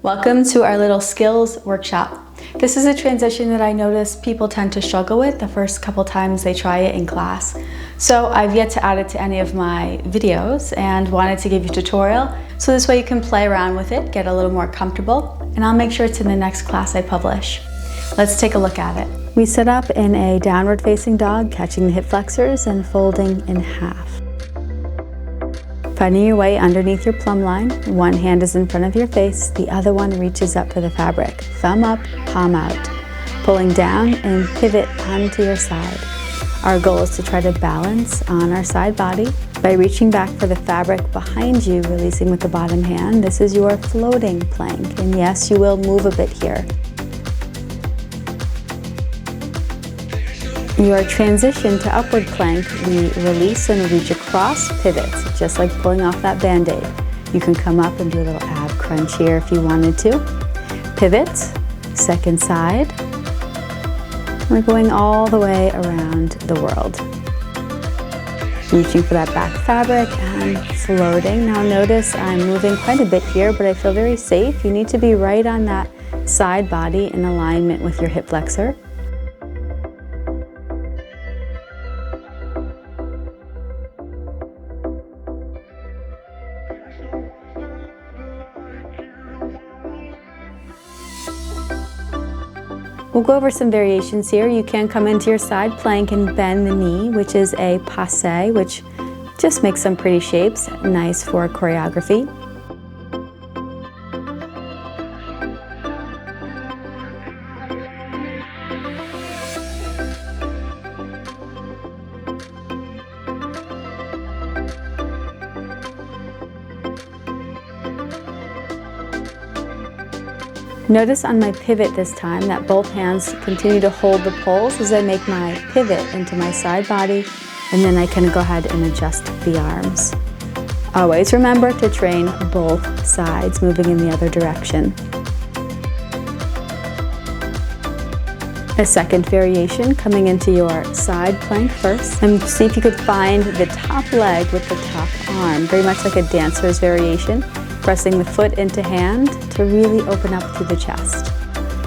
Welcome to our little skills workshop. This is a transition that I notice people tend to struggle with the first couple times they try it in class. So I've yet to add it to any of my videos and wanted to give you a tutorial so this way you can play around with it, get a little more comfortable, and I'll make sure it's in the next class I publish. Let's take a look at it. We sit up in a downward facing dog, catching the hip flexors and folding in half. Finding your way underneath your plumb line, one hand is in front of your face, the other one reaches up for the fabric. Thumb up, palm out. Pulling down and pivot onto your side. Our goal is to try to balance on our side body by reaching back for the fabric behind you, releasing with the bottom hand. This is your floating plank, and yes, you will move a bit here. Your transition to upward plank, we release and reach across, pivots, just like pulling off that band-aid. You can come up and do a little ab crunch here if you wanted to. Pivot, second side. We're going all the way around the world. Reaching for that back fabric and floating. Now notice I'm moving quite a bit here, but I feel very safe. You need to be right on that side body in alignment with your hip flexor. We'll go over some variations here. You can come into your side plank and bend the knee, which is a passe, which just makes some pretty shapes, nice for choreography. Notice on my pivot this time that both hands continue to hold the poles as I make my pivot into my side body, and then I can go ahead and adjust the arms. Always remember to train both sides, moving in the other direction. A second variation, coming into your side plank first, and see if you could find the top leg with the top arm, very much like a dancer's variation. Pressing the foot into hand to really open up through the chest.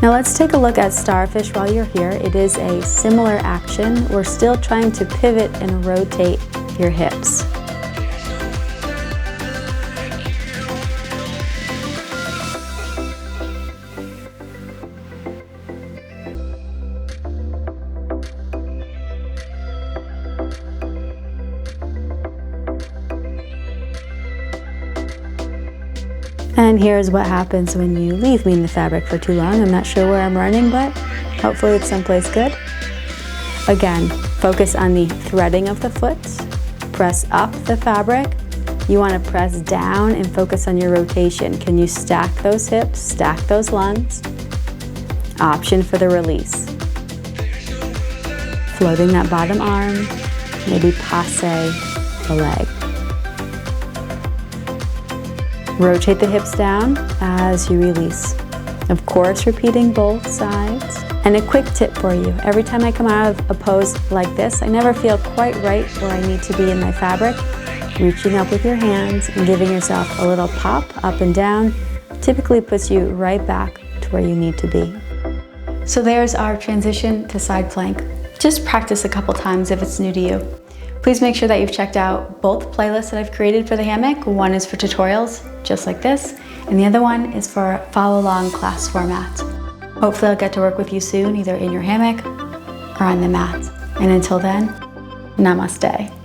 Now let's take a look at Starfish while you're here. It is a similar action. We're still trying to pivot and rotate your hips. And here's what happens when you leave me in the fabric for too long. I'm not sure where I'm running, but hopefully it's someplace good. Again, focus on the threading of the foot. Press up the fabric. You want to press down and focus on your rotation. Can you stack those hips, stack those lungs? Option for the release. Floating that bottom arm, maybe passe the leg. Rotate the hips down as you release. Of course, repeating both sides. And a quick tip for you, every time I come out of a pose like this, I never feel quite right where I need to be in my fabric. Reaching up with your hands and giving yourself a little pop up and down typically puts you right back to where you need to be. So there's our transition to side plank. Just practice a couple times if it's new to you. Please make sure that you've checked out both playlists that I've created for the hammock. One is for tutorials, just like this, and the other one is for a follow-along class format. Hopefully I'll get to work with you soon, either in your hammock or on the mat. And until then, namaste.